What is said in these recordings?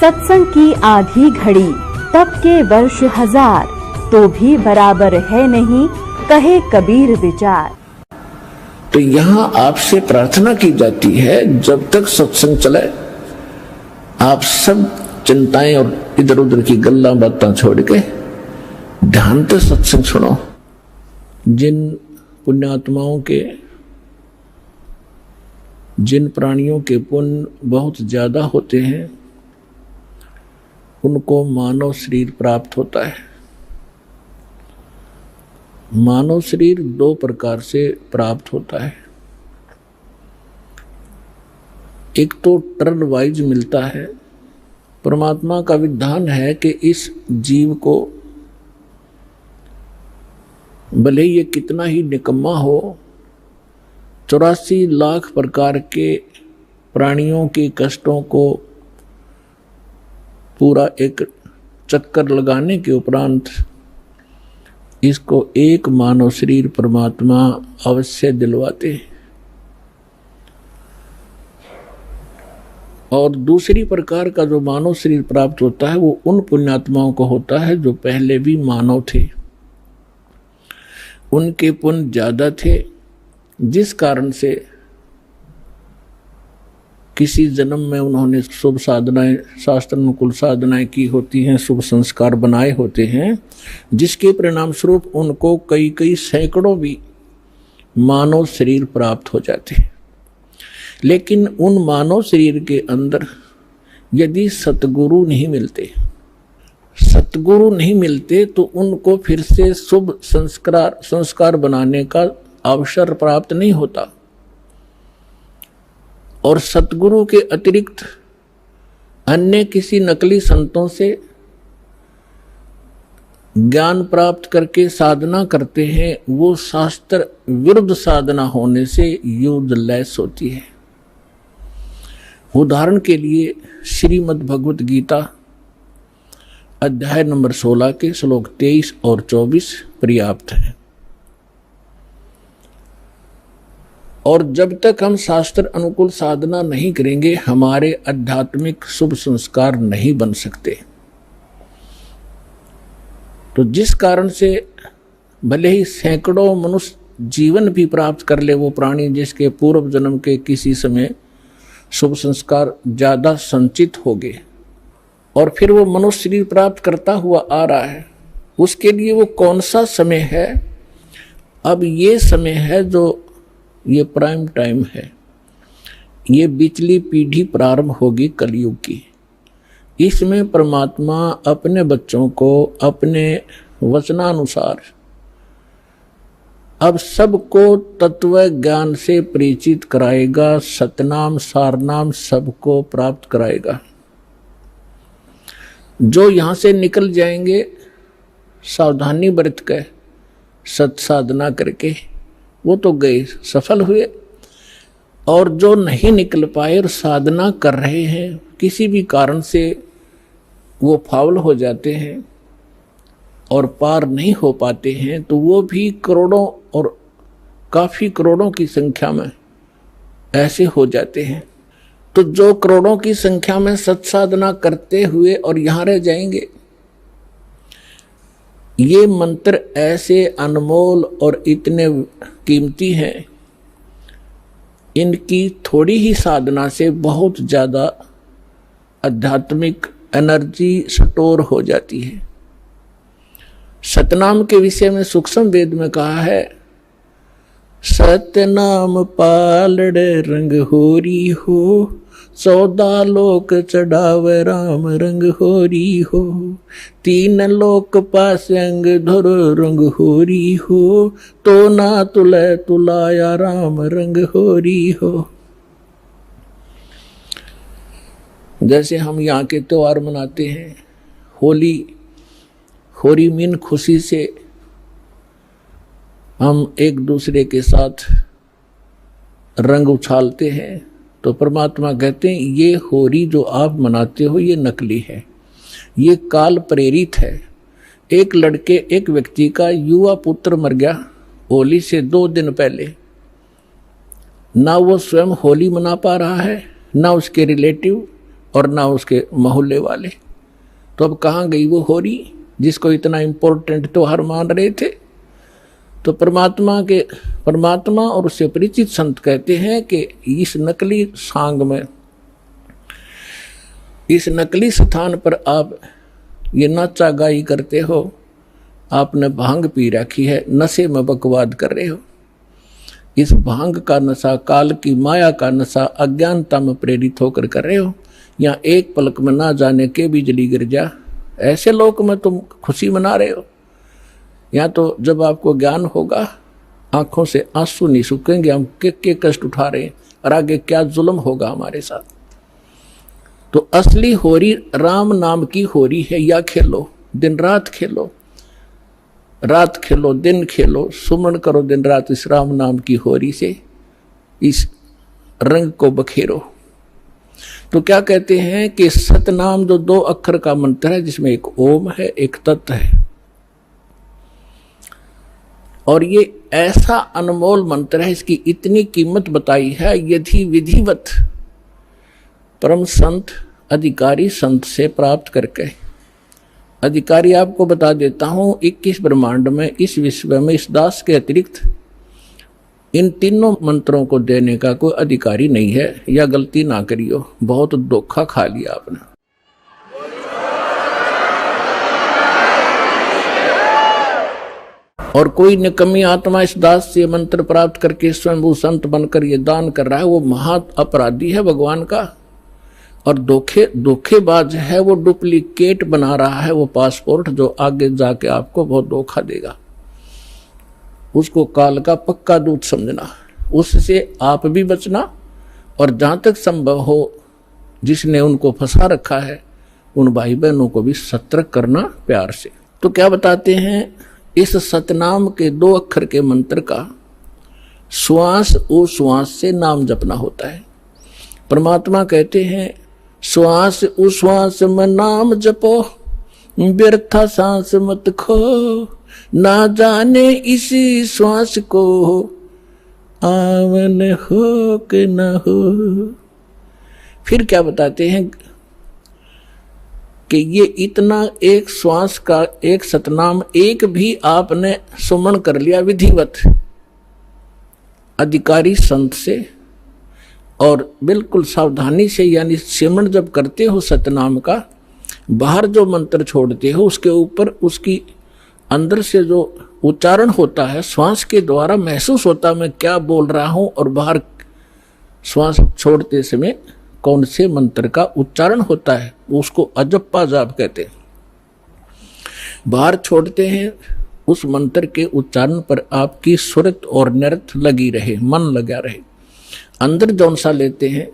सत्संग की आधी घड़ी तब के वर्ष 1000, तो भी बराबर है नहीं कहे कबीर विचार। तो यहाँ आपसे प्रार्थना की जाती है, जब तक सत्संग चले आप सब चिंताएं और इधर उधर की गल्ला बातें छोड़ के ध्यान से सत्संग सुनो। जिन पुण्यात्माओं के, जिन प्राणियों के पुण्य बहुत ज्यादा होते हैं उनको मानव शरीर प्राप्त होता है। मानव शरीर 2 प्रकार से प्राप्त होता है। एक तो टर्न वाइज मिलता है। परमात्मा का विधान है कि इस जीव को भले ये कितना ही निकम्मा हो, 84 लाख प्रकार के प्राणियों के कष्टों को पूरा एक चक्कर लगाने के उपरांत इसको एक मानव शरीर परमात्मा अवश्य दिलवाते हैं। और दूसरी प्रकार का जो मानव शरीर प्राप्त होता है वो उन पुण्यात्माओं को होता है जो पहले भी मानव थे, उनके पुण्य ज्यादा थे, जिस कारण से किसी जन्म में उन्होंने शुभ साधनाएं, शास्त्र अनुकूल साधनाएं की होती हैं, शुभ संस्कार बनाए होते हैं, जिसके परिणाम स्वरूप उनको कई सैकड़ों भी मानव शरीर प्राप्त हो जाते हैं। लेकिन उन मानव शरीर के अंदर यदि सतगुरु नहीं मिलते तो उनको फिर से शुभ संस्कार बनाने का अवसर प्राप्त नहीं होता। और सतगुरु के अतिरिक्त अन्य किसी नकली संतों से ज्ञान प्राप्त करके साधना करते हैं, वो शास्त्र विरुद्ध साधना होने से यूजलेस होती है। उदाहरण के लिए श्रीमद् भगवत गीता अध्याय नंबर 16 के श्लोक 23 और 24 पर्याप्त है। और जब तक हम शास्त्र अनुकूल साधना नहीं करेंगे हमारे आध्यात्मिक शुभ संस्कार नहीं बन सकते। तो जिस कारण से भले ही सैकड़ों मनुष्य जीवन भी प्राप्त कर ले वो प्राणी जिसके पूर्व जन्म के किसी समय शुभ संस्कार ज्यादा संचित हो गए और फिर वो मनुष्य शरीर प्राप्त करता हुआ आ रहा है, उसके लिए वो कौन सा समय है? अब ये समय है जो ये प्राइम टाइम है, ये बिचली पीढ़ी प्रारंभ होगी कलयुग की। इसमें परमात्मा अपने बच्चों को अपने वचनानुसार अब सबको तत्व ज्ञान से परिचित कराएगा, सतनाम सारनाम सबको प्राप्त कराएगा। जो यहां से निकल जाएंगे सावधानी बरत कर सत साधना करके वो तो गए, सफल हुए। और जो नहीं निकल पाए और साधना कर रहे हैं किसी भी कारण से वो फाउल हो जाते हैं और पार नहीं हो पाते हैं, तो वो भी करोड़ों और काफी करोड़ों की संख्या में ऐसे हो जाते हैं। तो जो करोड़ों की संख्या में सत्साधना करते हुए और यहां रह जाएंगे, ये मंत्र ऐसे अनमोल और इतने कीमती हैं, इनकी थोड़ी ही साधना से बहुत ज्यादा आध्यात्मिक एनर्जी स्टोर हो जाती है। सतनाम के विषय में सूक्ष्म वेद में कहा है, सतनाम पालड़ रंग होरी हो, 14 लोक चढ़ावे राम रंग होरी हो, 3 लोक पास अंग धुर रंग होरी हो, तो ना तुले तुलाया राम रंग होरी हो। जैसे हम यहाँ के त्योहार मनाते हैं, होली मीन खुशी से हम एक दूसरे के साथ रंग उछालते हैं, तो परमात्मा कहते हैं ये होली जो आप मनाते हो ये नकली है, ये काल प्रेरित है। एक व्यक्ति का युवा पुत्र मर गया होली से 2 दिन पहले, ना वो स्वयं होली मना पा रहा है, ना उसके रिलेटिव, और ना उसके मोहल्ले वाले। तो अब कहाँ गई वो होरी जिसको इतना इम्पोर्टेंट त्योहार मान रहे थे। तो परमात्मा और उससे परिचित संत कहते हैं कि इस नकली सांग में, इस नकली स्थान पर आप ये नाचा गाई करते हो, आपने भांग पी रखी है, नशे में बकवाद कर रहे हो। इस भांग का नशा, काल की माया का नशा अज्ञानता में प्रेरित होकर कर रहे हो। यहाँ एक पलक में ना जाने के बिजली गिर जा, ऐसे लोक में तुम खुशी मना रहे हो। या तो जब आपको ज्ञान होगा, आंखों से आंसू नहीं सूखेंगे, हम के कष्ट उठा रहे हैं और आगे क्या जुल्म होगा हमारे साथ। तो असली होरी राम नाम की होरी है। या खेलो, दिन रात खेलो, रात खेलो दिन खेलो, सुमन करो दिन रात इस राम नाम की होरी से, इस रंग को बखेरो। तो क्या कहते हैं कि सतनाम जो 2 अक्षर का मंत्र है, जिसमें एक ओम है एक तत् है, और ये ऐसा अनमोल मंत्र है, इसकी इतनी कीमत बताई है। यदि विधिवत परम संत अधिकारी संत से प्राप्त करके, अधिकारी आपको बता देता हूं 21 ब्रह्मांड में, इस विश्व में इस दास के अतिरिक्त इन तीनों मंत्रों को देने का कोई अधिकारी नहीं है। या गलती ना करियो, बहुत धोखा खा लिया आपने। और कोई निकम्मी आत्मा इस दास से मंत्र प्राप्त करके स्वयं संत बनकर ये दान कर रहा है, वो महा अपराधी है भगवान का। और धोखेबाज है, वो डुप्लीकेट बना रहा है वो पासपोर्ट, जो आगे जाके आपको बहुत धोखा देगा। उसको काल का पक्का दूत समझना, उससे आप भी बचना, और जहां तक संभव हो जिसने उनको फंसा रखा है उन भाई बहनों को भी सतर्क करना प्यार से। तो क्या बताते हैं, इस सतनाम के 2 अक्षर के मंत्र का श्वास उश्वास से नाम जपना होता है। परमात्मा कहते हैं श्वास उश्वास में नाम जपो, व्यर्था सांस मत खो, ना जाने इसी श्वास को आवन हो कि न हो। फिर क्या बताते हैं कि ये इतना एक श्वास का एक सतनाम एक भी आपने सुमन कर लिया विधिवत अधिकारी संत से, और बिल्कुल सावधानी से, यानी सिमरन जब करते हो सतनाम का, बाहर जो मंत्र छोड़ते हो उसके ऊपर उसकी अंदर से जो उच्चारण होता है श्वास के द्वारा महसूस होता है मैं क्या बोल रहा हूं, और बाहर श्वास छोड़ते समय कौन से मंत्र का उच्चारण होता है, उसको अजप्पा जाप कहते हैं। बाहर छोड़ते हैं उस मंत्र के उच्चारण पर आपकी सुरत और नृत्य लगी रहे, मन लगा रहे। अंदर जौन सा लेते हैं,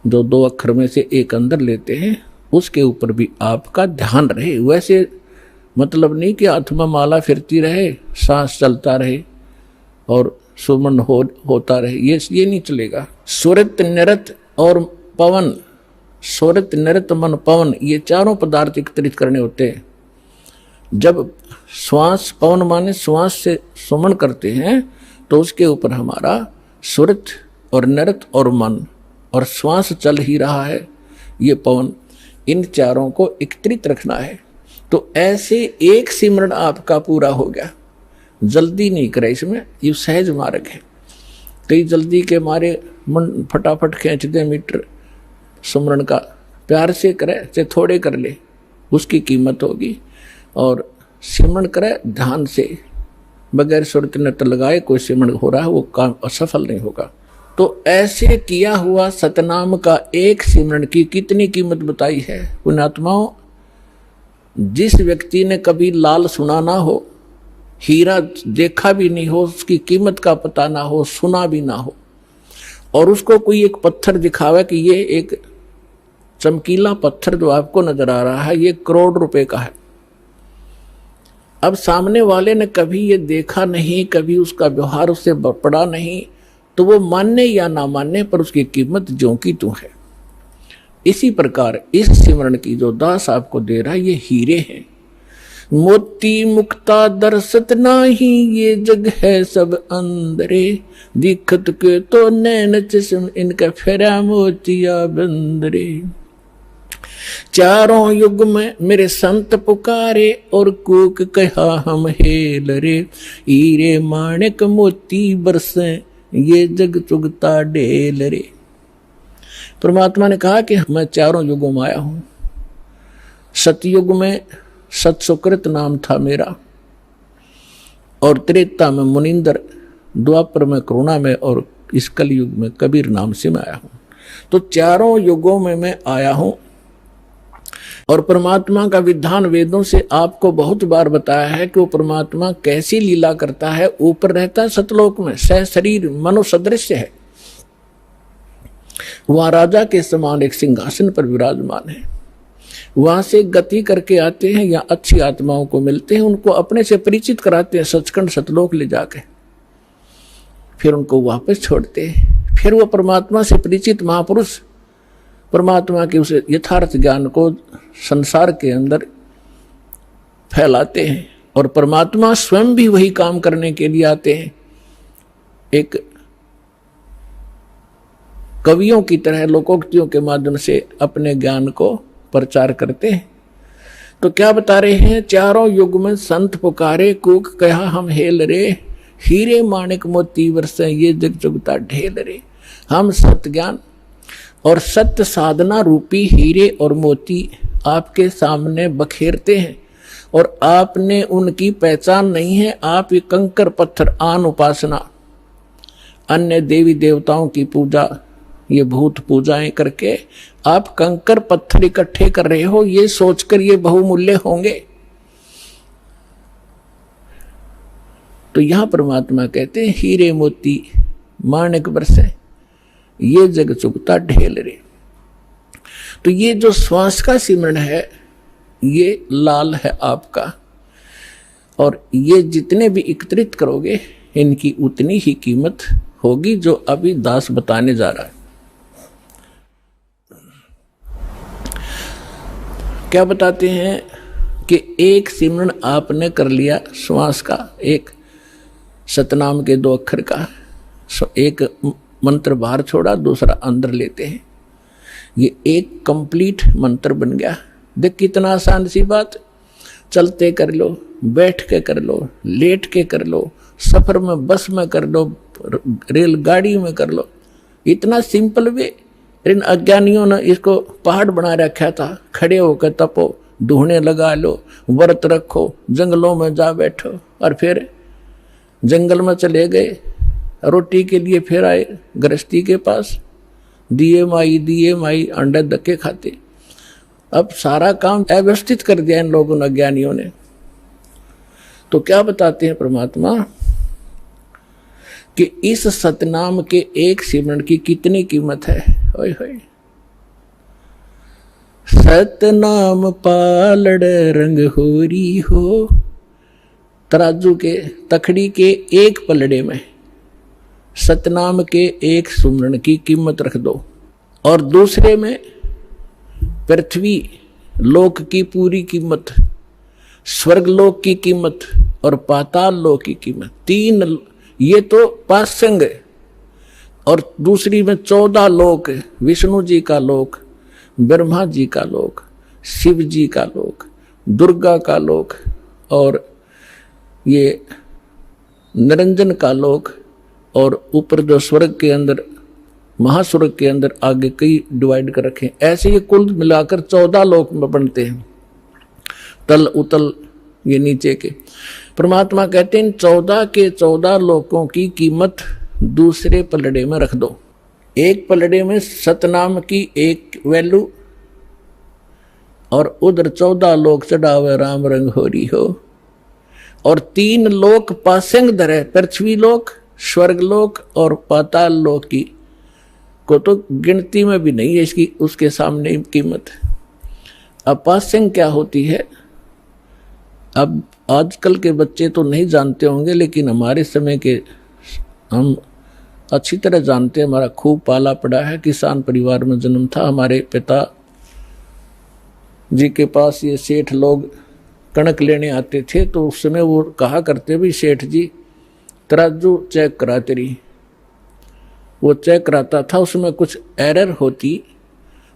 जो 2 अक्षर में से एक अंदर लेते हैं, उसके ऊपर भी आपका ध्यान रहे। वैसे मतलब नहीं कि आत्मा माला फिरती रहे, सांस चलता रहे और सुमन होता रहे, ये नहीं चलेगा। सुरत नृत्य और पवन, सुरत नृत्य मन पवन, ये चारों पदार्थ एकत्रित करने होते हैं। जब श्वास, पवन माने श्वास से सुमन करते हैं, तो उसके ऊपर हमारा सुरत और नृत्य और मन और श्वास चल ही रहा है, ये पवन, इन चारों को एकत्रित रखना है। तो ऐसे एक सिमरन आपका पूरा हो गया। जल्दी नहीं करे इसमें, ये सहज मार्ग है। कई जल्दी के मारे मन फटाफट खींच दे मीटर सिमरन का, प्यार से करे चाहे थोड़े कर ले, उसकी कीमत होगी। और सिमरन करे ध्यान से, बगैर सुरत नृत्य लगाए कोई सिमरन हो रहा है वो काम असफल नहीं होगा। तो ऐसे किया हुआ सतनाम का एक सिमरन की कितनी कीमत बताई है पुण्यात्माओं। जिस व्यक्ति ने कभी लाल सुना ना हो, हीरा देखा भी नहीं हो, उसकी कीमत का पता ना हो, सुना भी ना हो, और उसको कोई एक पत्थर दिखावे कि ये एक चमकीला पत्थर जो आपको नजर आ रहा है ये करोड़ रुपए का है। अब सामने वाले ने कभी ये देखा नहीं, कभी उसका व्यवहार उससे पड़ा नहीं, तो वो मानने या ना मानने पर उसकी कीमत ज्यों की त्यों है। इसी प्रकार इस सिमरन की जो दास आपको दे रहा है ये हीरे हैं। मोती मुक्ता दर्शत नाही, ये जग है सब अंदरे, दिखत के तो नैन चश्म, इनका फेरा मोतिया बंदरे। चारों युग में मेरे संत पुकारे, और कूक कहा हम हेल रे, हीरे माणिक मोती बरसे, ये जग चुगता ढेल रे। परमात्मा ने कहा कि मैं चारों युगों में आया हूं। सतयुग में सतसुकृत नाम था मेरा, और त्रेता में मुनिंदर, द्वापर में करुणा में, और इस कलयुग में कबीर नाम से मैं आया हूं। तो चारों युगों में मैं आया हूं। और परमात्मा का विधान वेदों से आपको बहुत बार बताया है कि वो परमात्मा कैसी लीला करता है। ऊपर रहता है सतलोक में, सह शरीर मनो सदृश्य है, वहां राजा के समान एक सिंहासन पर विराजमान है। वहां से गति करके आते हैं या अच्छी आत्माओं को मिलते हैं, उनको अपने से परिचित कराते हैं सचखंड सतलोक ले जाके, फिर उनको वापस छोड़ते हैं। फिर वो परमात्मा से परिचित महापुरुष परमात्मा के उस यथार्थ ज्ञान को संसार के अंदर फैलाते हैं, और परमात्मा स्वयं भी वही काम करने के लिए आते हैं। एक कवियों की तरह लोकोक्तियों के माध्यम से अपने ज्ञान को प्रचार करते हैं। तो क्या बता रहे हैं, चारों युग में संत पुकारे, कूक कहा हम हेल रे, हीरे माणिक मोती बरसे, ये जग चुगता ढेल रे। हम सत्य ज्ञान और सत्य साधना रूपी हीरे और मोती आपके सामने बखेरते हैं, और आपने उनकी पहचान नहीं है। आप ये कंकर पत्थर आन उपासना, अन्य देवी देवताओं की पूजा, ये भूत पूजाएं करके आप कंकर पत्थर इकट्ठे कर रहे हो, ये सोचकर ये बहुमूल्य होंगे। तो यहां परमात्मा कहते हैं हीरे मोती माणिक बरसे, ये जग चुगता ढेल रे। तो ये जो श्वास का सिमरण है, ये लाल है आपका, और ये जितने भी एकत्रित करोगे इनकी उतनी ही कीमत होगी, जो अभी दास बताने जा रहा है। क्या बताते हैं कि एक सिमरण आपने कर लिया श्वास का, एक सतनाम के 2 अक्षर का, एक मंत्र बाहर छोड़ा, दूसरा अंदर लेते हैं, ये एक कंप्लीट मंत्र बन गया। देख कितना आसान सी बात, चलते कर लो, बैठ के कर लो, लेट के कर लो, सफर में बस में कर लो, रेलगाड़ी में कर लो, इतना सिंपल वे। इन अज्ञानियों ने इसको पहाड़ बना रखा था, खड़े होकर तपो, ढूंढने लगा लो, व्रत रखो, जंगलों में जा बैठो, और फिर जंगल में चले गए, रोटी के लिए फिर आए गृहस्थी के पास, दिए माई अंडे धक्के खाते। अब सारा काम अव्यवस्थित कर दिया इन लोगों ने, अज्ञानियों ने। तो क्या बताते हैं परमात्मा कि इस सतनाम के एक सिमरण की कितनी कीमत है। ओए होए, सतनाम पालड़ रंग होरी हो, तराजू के तखड़ी के एक पलड़े में सतनाम के एक सुमरण की कीमत रख दो, और दूसरे में पृथ्वी लोक की पूरी कीमत, स्वर्ग लोक की कीमत और पाताल लोक की कीमत, 3 ये तो पासंग है। और दूसरी में 14 लोक, विष्णु जी का लोक, ब्रह्मा जी का लोक, शिव जी का लोक, दुर्गा का लोक, और ये निरंजन का लोक, और ऊपर जो स्वर्ग के अंदर, महास्वर्ग के अंदर आगे कई डिवाइड कर रखे। ऐसे ये कुल मिलाकर 14 लोक में बनते हैं, तल उतल ये नीचे के। परमात्मा कहते हैं 14 के 14 लोकों की कीमत दूसरे पलड़े में रख दो। एक पलड़े में सतनाम की एक वैल्यू, और उधर 14 लोक चढ़ावे राम रंग होरी हो, और 3 लोक पासंग धरे, पृथ्वी लोक, स्वर्ग लोक और पाताल लोक की को तो गिनती में भी नहीं है इसकी, उसके सामने कीमत। अब पासंग क्या होती है, अब आजकल के बच्चे तो नहीं जानते होंगे, लेकिन हमारे समय के हम अच्छी तरह जानते हैं। हमारा खूब पाला पड़ा है, किसान परिवार में जन्म था। हमारे पिता जी के पास ये सेठ लोग कणक लेने आते थे तो उस समय वो कहा करते भी सेठ जी तराजू चेक करा तेरी। वो चेक कराता था, उसमें कुछ एरर होती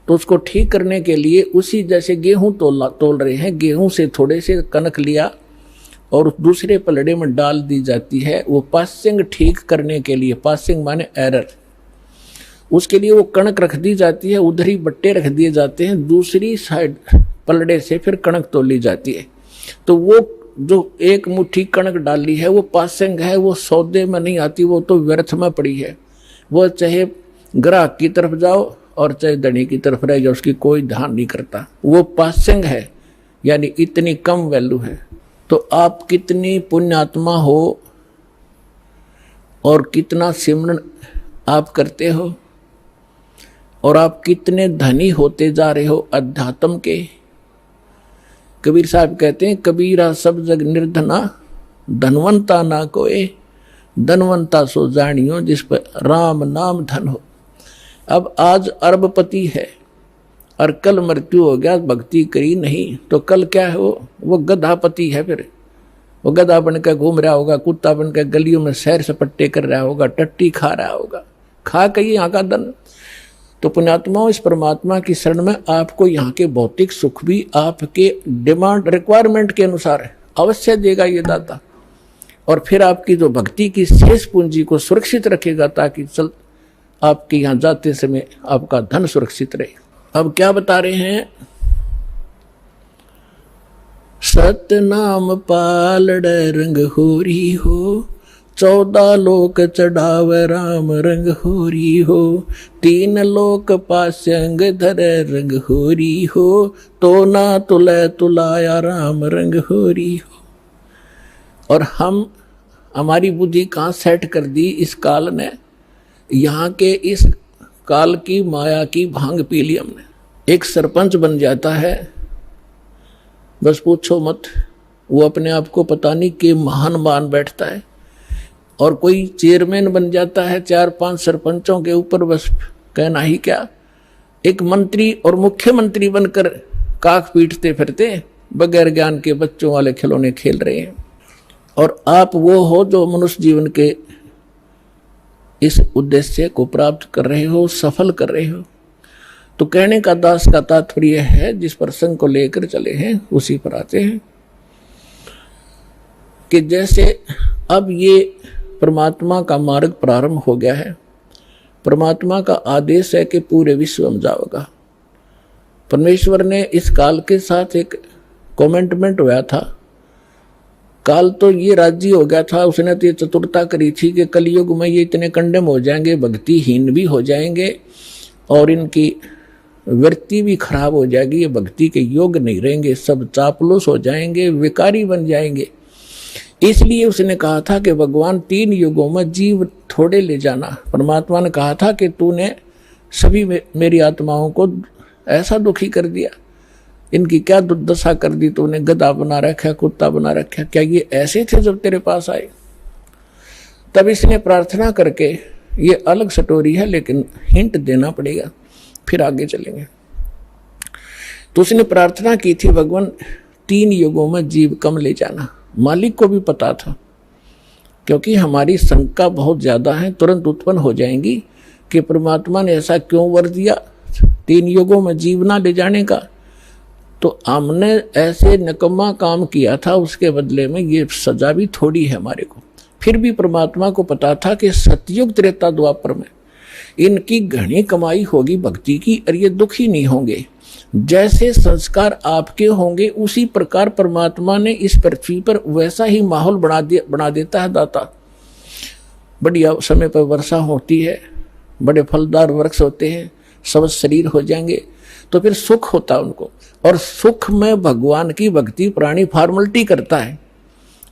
तो उसको ठीक करने के लिए उसी जैसे गेहूं तोल रहे हैं, गेहूं से थोड़े से कणक लिया और दूसरे पलड़े में डाल दी जाती है। वो पासिंग ठीक करने के लिए, पासिंग माने एरर, उसके लिए वो कणक रख दी जाती है, उधर ही बट्टे रख दिए जाते हैं, दूसरी साइड पलड़े से फिर कणक तोली जाती है। तो वो जो एक मुट्ठी कणक डाली है वो पासिंग है, वो सौदे में नहीं आती, वो तो व्यर्थ में पड़ी है। वो चाहे ग्राहक की तरफ जाओ और चाहे धनी की तरफ रह जाओ, उसकी कोई ध्यान नहीं करता। वो पासिंग है, यानी इतनी कम वैल्यू है। तो आप कितनी पुण्यात्मा हो और कितना सिमरन आप करते हो और आप कितने धनी होते जा रहे हो अध्यात्म के। कबीर साहब कहते हैं, कबीरा सब जग निर्धना, धनवंता ना कोई, धनवंता सो जानियो जिस पर राम नाम धन हो। अब आज अरबपति है और कल मृत्यु हो गया, भक्ति करी नहीं तो कल क्या है, वो गधापति है। फिर वो गधा बनकर घूम रहा होगा, कुत्ता बनकर गलियों में सैर सपट्टे कर रहा होगा, टट्टी खा रहा होगा, खा के यहाँ का धन। तो पुण्यात्माओं, इस परमात्मा की शरण में आपको यहाँ के भौतिक सुख भी आपके डिमांड रिक्वायरमेंट के अनुसार अवश्य देगा ये दाता, और फिर आपकी जो भक्ति की शेष पूंजी को सुरक्षित रखेगा ताकि चल आपके यहाँ जाते समय आपका धन सुरक्षित रहे। अब क्या बता रहे हैं, सतनाम पालड़ रंग होरी हो, 14 लोक चढ़ाव राम रंग होरी हो, 3 लोक पास्यंग धर रंग होरी हो, तो ना तुले तुलाया राम रंग होरी हो। और हमारी बुद्धि कहाँ सेट कर दी इस काल ने, यहाँ के इस काल की माया की भांग पी ली हमने। एक सरपंच बन जाता है, बस पूछो मत, वो अपने आप को पता नहीं कि महान मान बैठता है। और कोई चेयरमैन बन जाता है 4-5 सरपंचों के ऊपर, बस कहना ही क्या। एक मंत्री और मुख्यमंत्री बनकर काख पीटते फिरते बगैर ज्ञान के बच्चों वाले खिलौने खेल रहे हैं। और आप वो हो जो मनुष्य जीवन के इस उद्देश्य को प्राप्त कर रहे हो, सफल कर रहे हो। तो कहने का दास का तात्पर्य है, जिस प्रसंग को लेकर चले हैं उसी पर आते हैं कि जैसे अब ये परमात्मा का मार्ग प्रारंभ हो गया है, परमात्मा का आदेश है कि पूरे विश्व में जाओगा। परमेश्वर ने इस काल के साथ एक कमेंटमेंट हुआ था। काल तो ये राजी हो गया था, उसने तो ये चतुरता करी थी कि कलयुग में ये इतने कंडम हो जाएंगे, भक्तिहीन भी हो जाएंगे और इनकी वृत्ति भी खराब हो जाएगी, ये भक्ति के योग नहीं रहेंगे, सब चापलूस हो जाएंगे, विकारी बन जाएंगे। इसलिए उसने कहा था कि भगवान 3 युगों में जीव थोड़े ले जाना। परमात्मा ने कहा था कि तूने सभी मेरी आत्माओं को ऐसा दुखी कर दिया, इनकी क्या दुर्दशा कर दी तूने, गधा बना रखा, कुत्ता बना रखा, क्या ये ऐसे थे जब तेरे पास आए। तब इसने प्रार्थना करके, ये अलग स्टोरी है लेकिन हिंट देना पड़ेगा, फिर आगे चलेंगे। तो उसने प्रार्थना की थी, भगवान 3 युगों में जीव कम ले जाना। मालिक को भी पता था, क्योंकि हमारी शंका बहुत ज्यादा है, तुरंत उत्पन्न हो जाएंगी कि परमात्मा ने ऐसा क्यों वर दिया 3 युगों में जीव ना ले जाने का। तो हमने ऐसे निकम्मा काम किया था, उसके बदले में ये सजा भी थोड़ी है हमारे को। फिर भी परमात्मा को पता था कि सतयुग त्रेता द्वापर में इनकी घनी कमाई होगी भक्ति की, और ये दुखी नहीं होंगे। जैसे संस्कार आपके होंगे उसी प्रकार परमात्मा ने इस पृथ्वी पर वैसा ही माहौल बना देता है दाता। बढ़िया समय पर वर्षा होती है, बड़े फलदार वृक्ष होते हैं, सब शरीर हो जाएंगे, तो फिर सुख होता है उनको। और सुख में भगवान की भक्ति प्राणी फॉर्मलिटी करता है,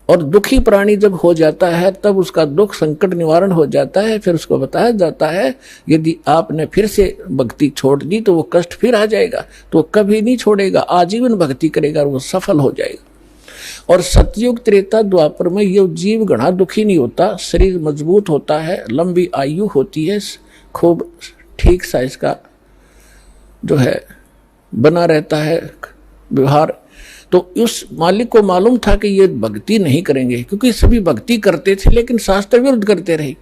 और दुखी प्राणी जब हो जाता है तब उसका दुख संकट निवारण हो जाता है। फिर उसको बताया जाता है यदि आपने फिर से भक्ति छोड़ दी तो वो कष्ट फिर आ जाएगा, तो कभी नहीं छोड़ेगा, आजीवन भक्ति करेगा और वो सफल हो जाएगा। और सतयुग त्रेता द्वापर में ये जीव घना दुखी नहीं होता, शरीर मजबूत होता है, लंबी आयु होती है, खूब ठीक सा इसका जो है बना रहता है व्यवहार। तो उस मालिक को मालूम था कि ये भक्ति नहीं करेंगे, क्योंकि सभी भक्ति करते थे लेकिन शास्त्र विरुद्ध करते रहे,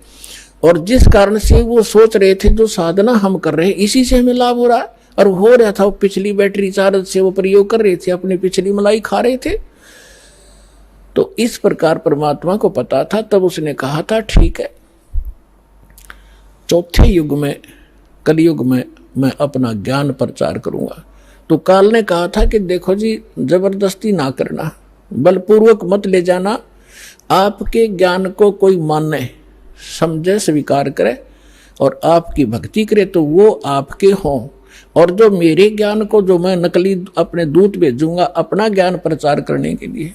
और जिस कारण से वो सोच रहे थे जो साधना हम कर रहे हैं इसी से हमें लाभ हो रहा है, और हो रहा था। वो पिछली बैटरी चार्ज से वो प्रयोग कर रहे थे, अपनी पिछली मलाई खा रहे थे। तो इस प्रकार परमात्मा को पता था, तब उसने कहा था ठीक है, चौथे युग में, कलयुग में मैं अपना ज्ञान प्रचार करूंगा। तो काल ने कहा था कि देखो जी, जबरदस्ती ना करना, बलपूर्वक मत ले जाना, आपके ज्ञान को कोई माने, समझे, स्वीकार करे और आपकी भक्ति करे तो वो आपके हों, और जो मेरे ज्ञान को, जो मैं नकली अपने दूत भेजूंगा अपना ज्ञान प्रचार करने के लिए,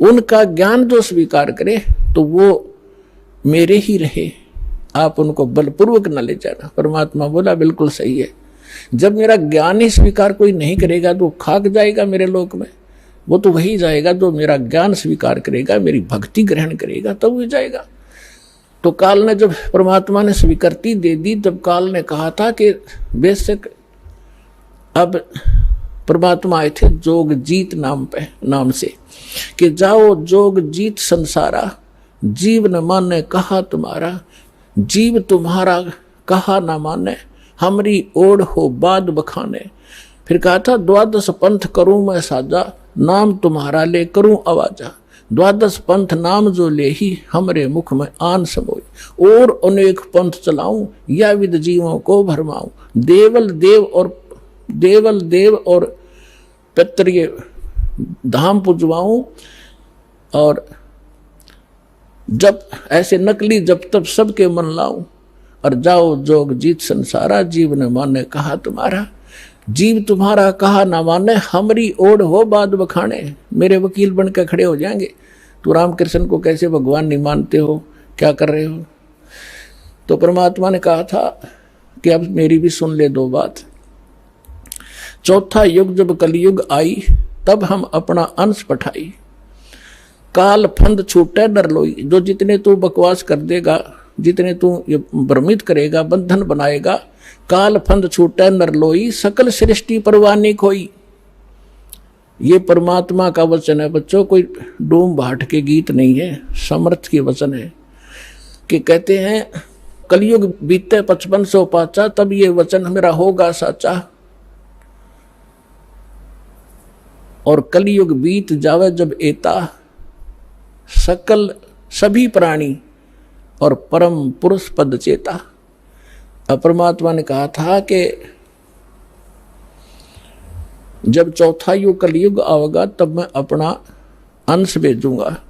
उनका ज्ञान जो स्वीकार करे तो वो मेरे ही रहे, आप उनको बलपूर्वक न ले जाना। परमात्मा बोला बिल्कुल सही है, जब मेरा ज्ञान ही स्वीकार कोई नहीं करेगा तो खाक जाएगा मेरे लोक में, वो तो वही जाएगा जो मेरा ज्ञान स्वीकार करेगा, मेरी भक्ति ग्रहण करेगा, तब वो जाएगा। तो काल ने, जब परमात्मा ने स्वीकृति दे दी, तब काल ने कहा था कि बेशक, अब परमात्मा आए थे जोग जीत नाम से, कि जाओ जोग जीत संसारा, जीव न माने कहा तुम्हारा, जीव तुम्हारा कहा न माने, हमरी ओढ़ हो बाद बखाने। फिर कहा था द्वादश पंथ करूं मैं साजा, नाम तुम्हारा ले करूं आवाजा, द्वादश पंथ नाम जो ले ही हमरे मुख में आन समोई, और अनेक पंथ चलाऊं या विद जीवों को भरमाऊं, देवल देव और पितृ धाम पुजवाऊं, और जब ऐसे नकली जब तब सबके मन लाऊं, और जाओ जोग जीत संसारा, जीव न माने कहा तुम्हारा, जीव तुम्हारा कहा ना माने, हमरी ओढ़ हो बाद बखाने। मेरे वकील बन के खड़े हो जाएंगे, तो रामकृष्ण को कैसे भगवान नहीं मानते हो, क्या कर रहे हो। तो परमात्मा ने कहा था कि अब मेरी भी सुन ले दो बात। चौथा युग जब कलयुग आई, तब हम अपना अंश पठाई, काल फंद छूटे डर लोई। जो जितने तू बकवास कर देगा, जितने तू ये भ्रमित करेगा, बंधन बनाएगा, काल फंद छूटे नर लोई, सकल सृष्टि परवानी खोई। ये परमात्मा का वचन है बच्चों, कोई डूम भाट के गीत नहीं है, समर्थ के वचन है। कि कहते हैं कलयुग बीते 5500 पाचा, तब ये वचन मेरा होगा साचा, और कलयुग बीत जावे जब एता, सकल सभी प्राणी और परम पुरुष पद चेता। परमात्मा ने कहा था कि जब चौथा युग कलयुग आवेगा तब मैं अपना अंश भेजूंगा,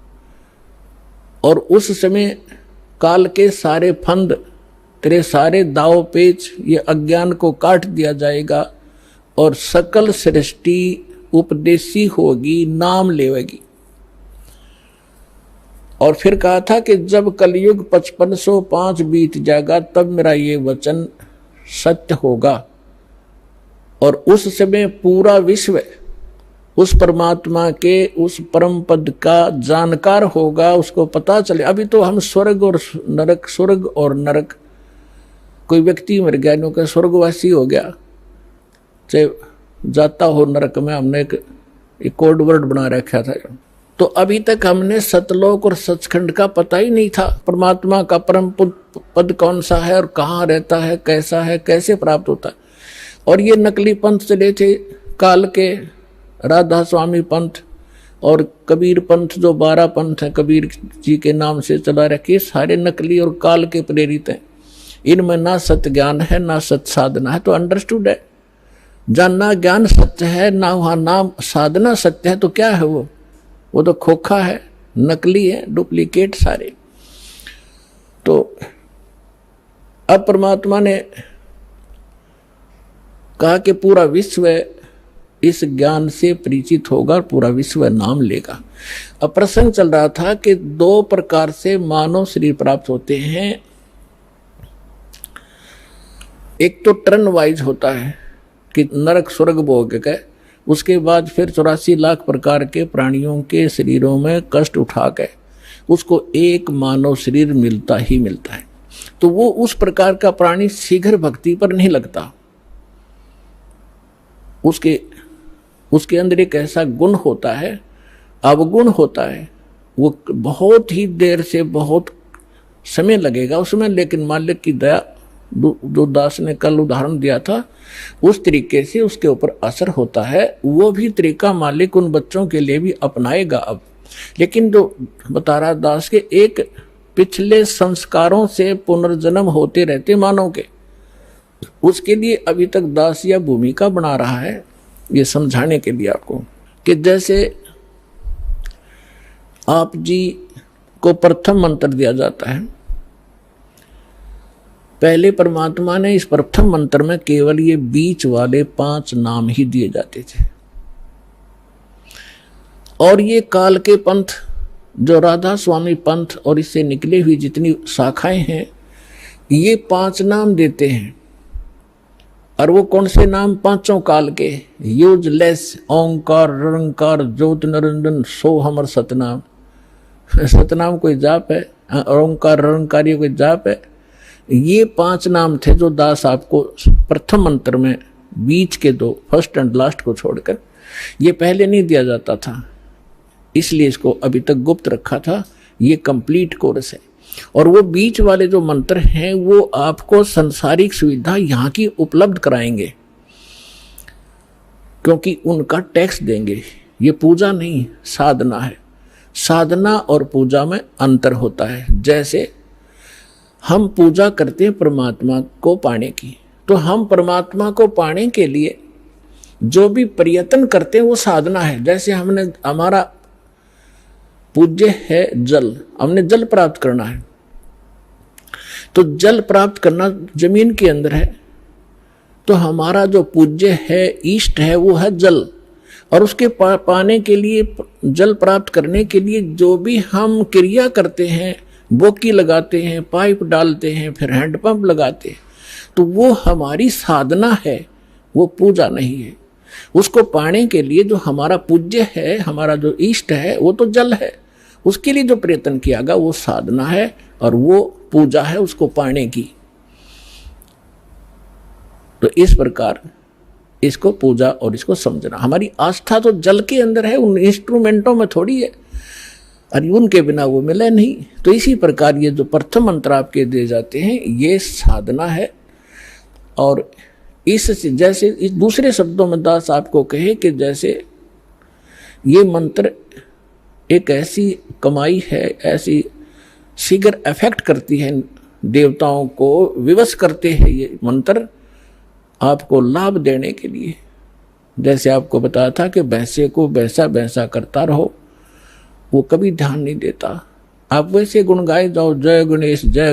और उस समय काल के सारे फंद, तेरे सारे दाव पेच, ये अज्ञान को काट दिया जाएगा, और सकल सृष्टि उपदेशी होगी, नाम लेवेगी। और फिर कहा था कि जब कलयुग 5505 बीत जाएगा तब मेरा ये वचन सत्य होगा, और उस समय पूरा विश्व उस परमात्मा के उस परम पद का जानकार होगा, उसको पता चले। अभी तो हम स्वर्ग और नरक, स्वर्ग और नरक, कोई व्यक्ति मर गया, नो का स्वर्गवासी हो गया, चाहे जाता हो नरक में, हमने एक कोड वर्ड बना रखा था। तो अभी तक हमने सतलोक और सचखंड का पता ही नहीं था, परमात्मा का परम पद कौन सा है और कहाँ रहता है, कैसा है, कैसे प्राप्त होता है। और ये नकली पंथ चले थे काल के, राधा स्वामी पंथ और कबीर पंथ, जो 12 पंथ है कबीर जी के नाम से चला रखे, सारे नकली और काल के प्रेरित हैं। इनमें ना सत्य ज्ञान है ना सत्य साधना है। तो अंडरस्टूड है, जानना ज्ञान सत्य है, ना वहाँ नाम साधना सत्य है, तो क्या है वो तो खोखा है, नकली है, डुप्लीकेट सारे। तो अब परमात्मा ने कहा कि पूरा विश्व इस ज्ञान से परिचित होगा और पूरा विश्व नाम लेगा। अब प्रसंग चल रहा था कि 2 प्रकार से मानव शरीर प्राप्त होते हैं। एक तो टर्न वाइज होता है कि नरक स्वर्ग भोग के, उसके बाद फिर 84 लाख प्रकार के प्राणियों के शरीरों में कष्ट उठा के उसको एक मानव शरीर मिलता ही मिलता है। तो वो उस प्रकार का प्राणी शीघ्र भक्ति पर नहीं लगता, उसके उसके अंदर एक ऐसा गुण होता है, अवगुण होता है, वो बहुत ही देर से बहुत समय लगेगा उसमें, लेकिन मालिक की दया, जो दास ने कल उदाहरण दिया था उस तरीके से उसके ऊपर असर होता है। वो भी तरीका मालिक उन बच्चों के लिए भी अपनाएगा अब। लेकिन जो बता रहा दास के एक पिछले संस्कारों से पुनर्जन्म होते रहते मानव के, उसके लिए अभी तक दास या भूमिका बना रहा है ये समझाने के लिए आपको कि जैसे आप जी को प्रथम मंत्र दिया जाता है, पहले परमात्मा ने इस प्रथम मंत्र में केवल ये बीच वाले 5 नाम ही दिए जाते थे, और ये काल के पंथ जो राधा स्वामी पंथ और इससे निकले हुई जितनी शाखाएं हैं ये 5 नाम देते हैं। और वो कौन से नाम? 5 काल के, यूजलेस, ओंकार, रंकार, ज्योत निरंजन, सो हमर सतनाम। सतनाम कोई जाप है, ओंकार रंकारी कोई जाप है। ये 5 नाम थे जो दास आपको प्रथम मंत्र में बीच के 2 फर्स्ट एंड लास्ट को छोड़कर, ये पहले नहीं दिया जाता था, इसलिए इसको अभी तक गुप्त रखा था। ये कंप्लीट कोर्स है। और वो बीच वाले जो मंत्र हैं वो आपको संसारिक सुविधा यहाँ की उपलब्ध कराएंगे, क्योंकि उनका टैक्स देंगे। ये पूजा नहीं, साधना है। साधना और पूजा में अंतर होता है। जैसे हम पूजा करते हैं परमात्मा को पाने की, तो हम परमात्मा को पाने के लिए जो भी प्रयत्न करते हैं वो साधना है। जैसे हमारा पूज्य है जल, हमने जल प्राप्त करना है, तो जल प्राप्त करना जमीन के अंदर है, तो हमारा जो पूज्य है, इष्ट है, वो है जल। और उसके पाने के लिए, जल प्राप्त करने के लिए जो भी हम क्रिया करते हैं, बोकी लगाते हैं, पाइप डालते हैं, फिर हैंडपंप लगाते हैं, तो वो हमारी साधना है, वो पूजा नहीं है। उसको पाने के लिए जो हमारा पूज्य है, हमारा जो इष्ट है, वो तो जल है। उसके लिए जो प्रयत्न किया गया वो साधना है और वो पूजा है उसको पाने की। तो इस प्रकार इसको पूजा और इसको समझना। हमारी आस्था तो जल के अंदर है, उन इंस्ट्रूमेंटों में थोड़ी है, और उनके बिना वो मिले नहीं। तो इसी प्रकार ये जो प्रथम मंत्र आपके दिए जाते हैं ये साधना है। और इस जैसे इस दूसरे शब्दों में दास आपको कहे कि जैसे ये मंत्र एक ऐसी कमाई है, ऐसी शीघ्र इफेक्ट करती है, देवताओं को विवश करते हैं ये मंत्र आपको लाभ देने के लिए। जैसे आपको बताया था कि भैंसे को भैंसा भैंसा करता रहो, वो कभी ध्यान नहीं देता। आप वैसे गुण गाए जाओ, जय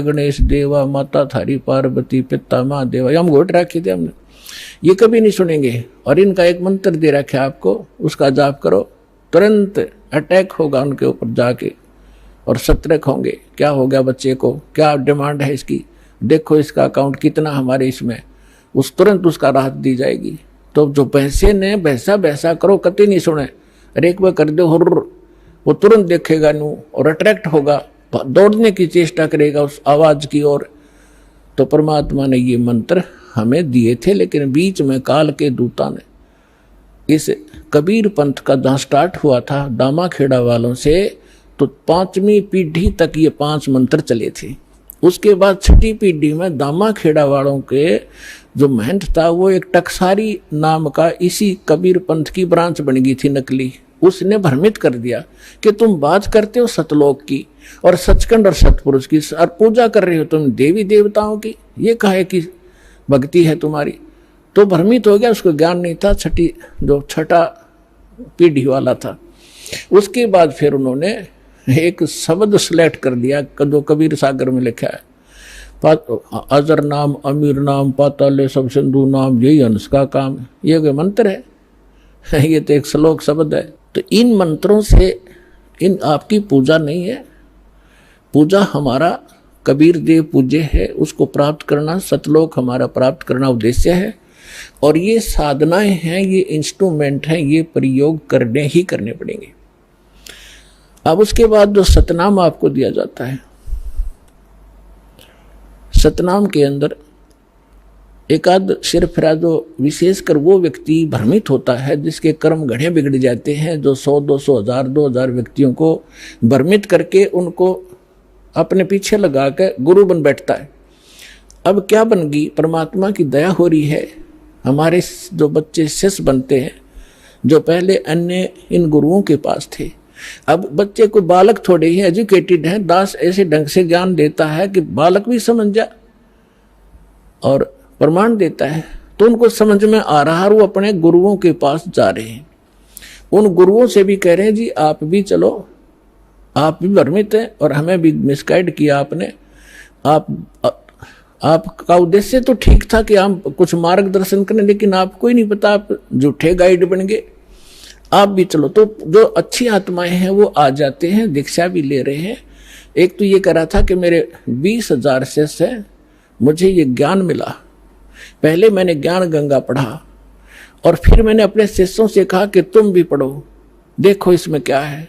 गणेश देवा, माता थारी पार्वती, पिता माँ देवा, हम घोट रखे थे हमने, ये कभी नहीं सुनेंगे। और इनका एक मंत्र दे रखा है आपको, उसका जाप करो, तुरंत अटैक होगा उनके ऊपर जाके और सतर्क होंगे। क्या हो गया बच्चे को, क्या डिमांड है इसकी, देखो इसका अकाउंट कितना हमारे इसमें, उस तुरंत उसका राहत दी जाएगी। तो जो पैसे ने भैंसा भैंसा करो कति नहीं सुने, अरे एक बार कर दो हुर्र, वो तुरंत देखेगा नू और अट्रैक्ट होगा, दौड़ने की चेष्टा करेगा उस आवाज की ओर। तो परमात्मा ने ये मंत्र हमें दिए थे, लेकिन बीच में काल के दूता ने इस कबीर पंथ का जहाँ स्टार्ट हुआ था दामा खेड़ा वालों से, तो 5वीं पीढ़ी तक ये 5 मंत्र चले थे। उसके बाद 6ठी पीढ़ी में दामा खेड़ा वालों के जो महंत था वो एक टकसारी नाम का इसी कबीर पंथ की ब्रांच बन गई थी नकली। उसने भ्रमित कर दिया कि तुम बात करते हो सतलोक की और सचखंड और सतपुरुष की, और पूजा कर रहे हो तुम देवी देवताओं की, ये कहे कि भक्ति है तुम्हारी। तो भ्रमित हो गया, उसको ज्ञान नहीं था, छठा पीढ़ी वाला था। उसके बाद फिर उन्होंने एक शब्द सिलेक्ट कर दिया जो कबीर सागर में लिखा है, अजर नाम, अमीर नाम, पाताले सब सिंधु नाम, यही हंस का काम। ये कोई मंत्र है? ये तो एक श्लोक शब्द है। तो इन मंत्रों से इन आपकी पूजा नहीं है। पूजा हमारा कबीर देव पूज्य है, उसको प्राप्त करना, सतलोक हमारा प्राप्त करना उद्देश्य है। और ये साधनाएं हैं, ये इंस्ट्रूमेंट हैं, ये प्रयोग करने ही करने पड़ेंगे। अब उसके बाद जो सतनाम आपको दिया जाता है, सतनाम के अंदर एक आध सिरफिरा जो विशेषकर वो व्यक्ति भ्रमित होता है जिसके कर्म घड़े बिगड़ जाते हैं, जो 100, 200, 1000, 2000 व्यक्तियों को भ्रमित करके उनको अपने पीछे लगा के गुरु बन बैठता है। अब क्या बन गई, परमात्मा की दया हो रही है, हमारे जो बच्चे शिष्य बनते हैं जो पहले अन्य इन गुरुओं के पास थे, अब बच्चे को बालक थोड़े ही एजुकेटेड है, दास ऐसे ढंग से ज्ञान देता है कि बालक भी समझ जा और प्रमाण देता है, तो उनको समझ में आ रहा है, वो अपने गुरुओं के पास जा रहे हैं। उन गुरुओं से भी कह रहे हैं जी आप भी चलो, आप भी भ्रमित हैं और हमें भी मिसगाइड किया आपने। आपका उद्देश्य तो ठीक था कि हम कुछ मार्गदर्शन करें, लेकिन आपको ही नहीं पता, आप झूठे गाइड बन गए, आप भी चलो। तो जो अच्छी आत्माएं हैं वो आ जाते हैं, दीक्षा भी ले रहे हैं। एक तो ये कह रहा था कि मेरे 20,000 शिष्य हैं, मुझे ये ज्ञान मिला, पहले मैंने ज्ञान गंगा पढ़ा और फिर मैंने अपने शिष्यों से कहा कि तुम भी पढ़ो, देखो इसमें क्या है।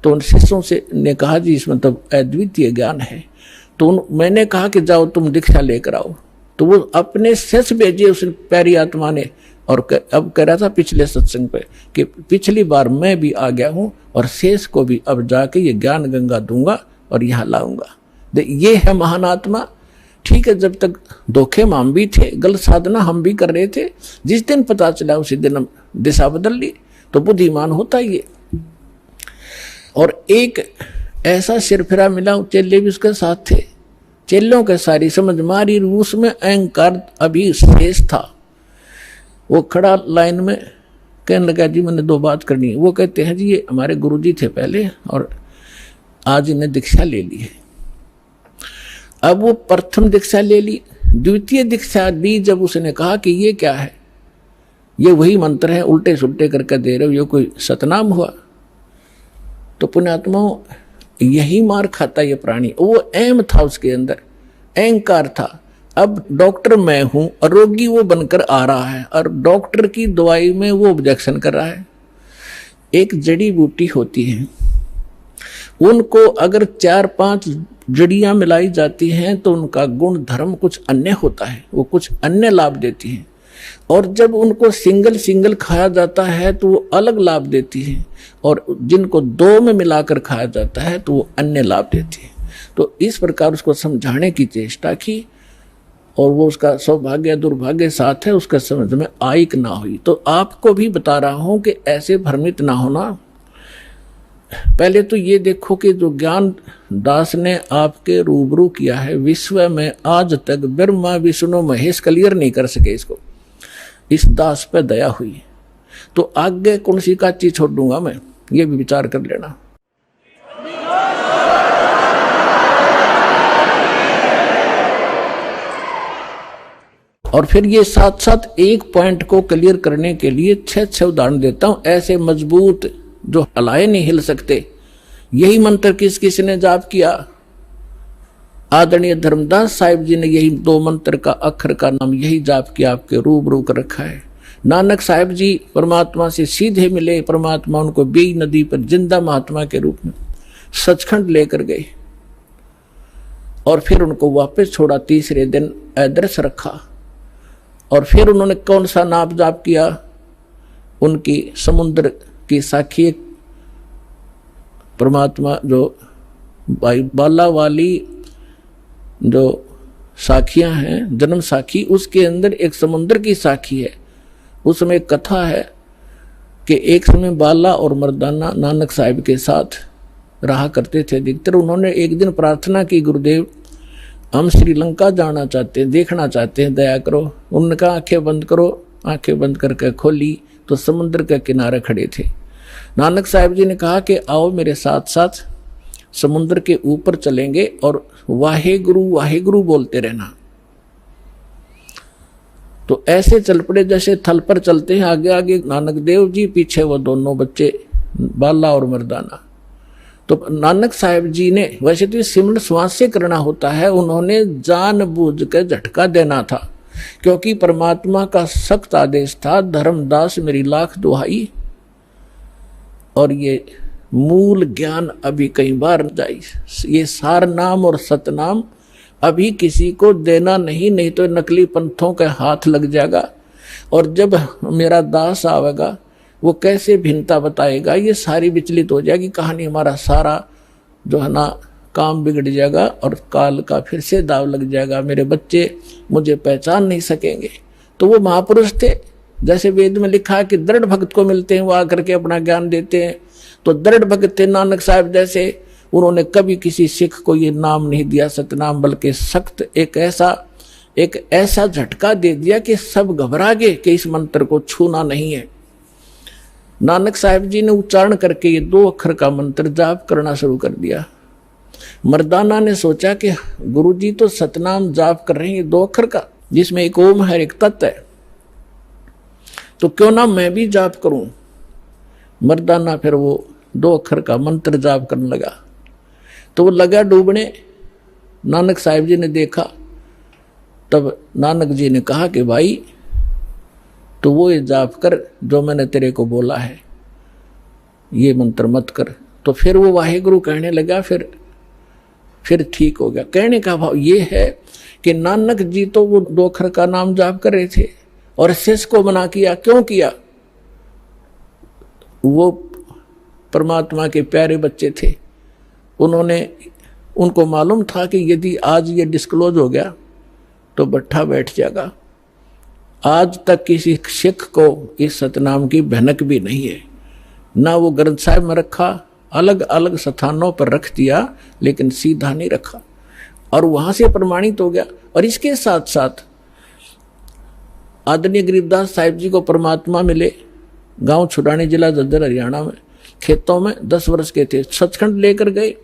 तो उन शिष्यों से ने कहा जी इसमें तो अद्वितीय ज्ञान है। तो मैंने कहा कि जाओ तुम दीक्षा लेकर आओ। तो वो अपने शिष्य भेजे उस प्यारी आत्मा ने, और अब कह रहा था पिछले सत्संग पे कि पिछली बार मैं भी आ गया हूँ और शेष को भी अब जाके ये ज्ञान गंगा दूंगा और यहाँ लाऊंगा। ये है महान आत्मा। ठीक है, जब तक धोखे में हम भी थे, गलत साधना हम भी कर रहे थे, जिस दिन पता चला उसी दिन हम दिशा बदल ली। तो बुद्धिमान होता ही है। और एक ऐसा सिरफिरा मिला, चेले भी उसके साथ थे, चेलों के सारी समझ मारी, रूस में अहंकार अभी शेष था। वो खड़ा लाइन में कहने लगा जी मैंने 2 बात करनी है। वो कहते हैं जी ये हमारे गुरुजी थे पहले और आज इन्हें दीक्षा ले ली है। अब वो प्रथम दीक्षा ले ली, द्वितीय दीक्षा दी, जब उसने कहा कि ये क्या है, ये वही मंत्र है, उल्टे सुल्टे करके दे रहे हो, ये कोई सतनाम हुआ। तो पुण्यात्माओं यही मार खाता ये प्राणी। वो अहम था, उसके अंदर अहंकार था। अब डॉक्टर मैं हूं और रोगी वो बनकर आ रहा है और डॉक्टर की दवाई में वो ऑब्जेक्शन कर रहा है। एक जड़ी बूटी होती है, उनको अगर 4-5 जड़ियां मिलाई जाती हैं तो उनका गुण धर्म कुछ अन्य होता है, वो कुछ अन्य लाभ देती हैं। और जब उनको सिंगल खाया जाता है तो वो अलग लाभ देती है, और जिनको 2 में मिलाकर खाया जाता है तो वो अन्य लाभ देती है। तो इस प्रकार उसको समझाने की चेष्टा की और वो उसका सौभाग्य दुर्भाग्य साथ है, उसका समझ में आई कि ना हुई। तो आपको भी बता रहा हूं कि ऐसे भ्रमित ना होना। पहले तो ये देखो कि जो ज्ञान दास ने आपके रूबरू किया है, विश्व में आज तक ब्रह्मा विष्णु महेश क्लियर नहीं कर सके इसको, इस दास पे दया हुई। तो आगे कौन सी का चीज छोड़ दूंगा मैं, ये भी विचार कर लेना। और फिर ये साथ एक पॉइंट को क्लियर करने के लिए 6 उदाहरण देता हूं, ऐसे मजबूत जो हलाए नहीं हिल सकते। यही मंत्र किसने जाप किया? आदरणीय धर्मदास साहिब जी ने यही 2 मंत्र का अक्षर का नाम यही जाप किया, आपके रूबरू कर रखा है। नानक साहिब जी परमात्मा से सीधे मिले, परमात्मा उनको बेई नदी पर जिंदा महात्मा के रूप में सचखंड लेकर गए और फिर उनको वापस छोड़ा। तीसरे दिन अदृश्य रखा और फिर उन्होंने कौन सा नाम जाप किया? उनकी समुद्र की साखी परमात्मा जो बाला वाली जो साखियां हैं, जन्म साखी, उसके अंदर एक समुद्र की साखी है। उसमें एक कथा है कि एक समय बाला और मर्दाना नानक साहिब के साथ रहा करते थे अधिकतर। उन्होंने एक दिन प्रार्थना की, गुरुदेव हम श्रीलंका जाना चाहते हैं, देखना चाहते हैं, दया करो। उन्होंने कहा आंखें बंद करो। आंखें बंद करके खोली तो समुद्र के किनारे खड़े थे। नानक साहिब जी ने कहा कि आओ मेरे साथ साथ समुद्र के ऊपर चलेंगे और वाहे गुरु बोलते रहना। तो ऐसे चल पड़े जैसे थल पर चलते हैं, आगे आगे नानक देव जी, पीछे वो दोनों बच्चे बाला और मर्दाना। तो नानक साहिब जी ने, वैसे तो सिमरन श्वास से करना होता है, उन्होंने जानबूझ के झटका देना था क्योंकि परमात्मा का सख्त आदेश था, धर्मदास मेरी लाख दुहाई। और ये मूल ज्ञान अभी कई बार जाई, ये सार नाम और सतनाम अभी किसी को देना नहीं, नहीं तो नकली पंथों के हाथ लग जाएगा। और जब मेरा दास आवेगा वो कैसे भिन्नता बताएगा, ये सारी विचलित हो जाएगी कहानी। हमारा सारा जो है ना काम बिगड़ जाएगा और काल का फिर से दाव लग जाएगा। मेरे बच्चे मुझे पहचान नहीं सकेंगे। तो वो महापुरुष थे, जैसे वेद में लिखा है कि दृढ़ भक्त को मिलते हैं वो आकर के अपना ज्ञान देते हैं। तो दृढ़ भक्त थे नानक साहब जैसे। उन्होंने कभी किसी सिख को ये नाम नहीं दिया सतनाम, बल्कि सख्त एक ऐसा झटका दे दिया कि सब घबरा गए कि इस मंत्र को छूना नहीं है। नानक साहब जी ने उच्चारण करके ये 2 अक्षर का मंत्र जाप करना शुरू कर दिया। मर्दाना ने सोचा कि गुरुजी तो सतनाम जाप कर रहे हैं 2 अक्षर का, जिसमें एक ओम है एक तत् है, तो क्यों ना मैं भी जाप करूं। मर्दाना फिर वो 2 अक्षर का मंत्र जाप करने लगा। तो वो लगा डूबने। नानक साहब जी ने देखा, तब नानक जी ने कहा कि भाई तो वो ये जाप कर जो मैंने तेरे को बोला है, ये मंत्र मत कर। तो फिर वो वाहेगुरु कहने लगा, फिर ठीक हो गया। कहने का भाव ये है कि नानक जी तो वो 2 अक्षर का नाम जाप कर रहे थे और शिष्य को मना किया। क्यों किया? वो परमात्मा के प्यारे बच्चे थे। उनको मालूम था कि यदि आज ये डिस्क्लोज हो गया तो बट्ठा बैठ जाएगा। आज तक किसी सिख को इस सतनाम की भनक भी नहीं है। ना वो ग्रंथ साहिब में रखा, अलग अलग स्थानों पर रख दिया, लेकिन सीधा नहीं रखा और वहां से प्रमाणित हो गया। और इसके साथ साथ आदरणीय गरीबदास साहिब जी को परमात्मा मिले गांव छुड़ानी, जिला झज्जर, हरियाणा में, खेतों में 10 वर्ष के थे। सचखंड लेकर गए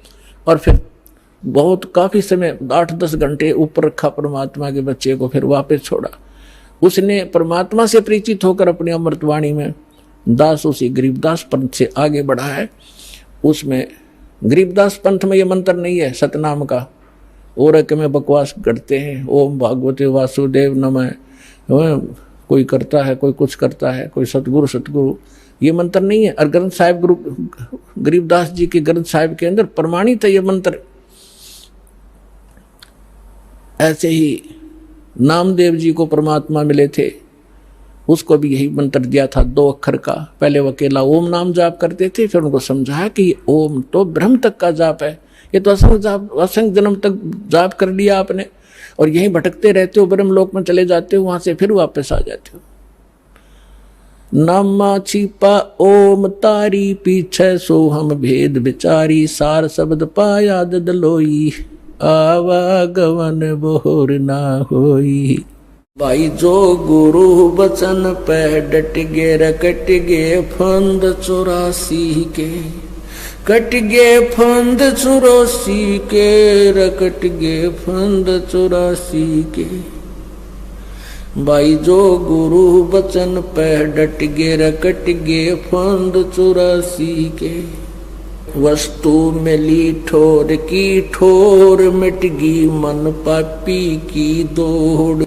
और फिर बहुत काफी समय 8-10 घंटे ऊपर रखा परमात्मा के बच्चे को, फिर वापस छोड़ा। उसने परमात्मा से परिचित होकर अपनी अमृतवाणी में दास उसी गरीबदास पंथ से आगे बढ़ा है। उसमें गरीबदास पंथ में ये मंत्र नहीं है सतनाम का, और में बकवास करते हैं, ओम भागवते वासुदेव नमः, कोई करता है, कोई कुछ करता है, कोई सतगुरु, ये मंत्र नहीं है। और ग्रंथ साहिब गुरु गरीबदास जी के ग्रंथ साहिब के अंदर प्रमाणित है ये मंत्र। ऐसे ही नामदेव जी को परमात्मा मिले थे, उसको भी यही मंत्र दिया था 2 अक्षर का। पहले वो अकेला ओम नाम जाप करते थे, फिर उनको समझाया कि ओम तो ब्रह्म तक का जाप है, ये तो असंख्य जन्म तक जाप कर लिया आपने और यहीं भटकते रहते हो, ब्रह्म लोक में चले जाते हो, वहां से फिर वापस आ जाते हो। नामा छिपा ओम तारी, पीछे सो हम भेद विचारी, सार शब्द पाया दलोई, आवागवन बोर ना होई। भाई जो गुरु बचन पे डट गे रकट गे फंद 84 के, कट गे फंद 84 के, रकट गे फंद 84 के। भाई जो गुरु बचन पे डट गे रकट गे फंद 84 के। वस्तु मिली ठोर की ठोर, मिट गई मन पापी की दौड़।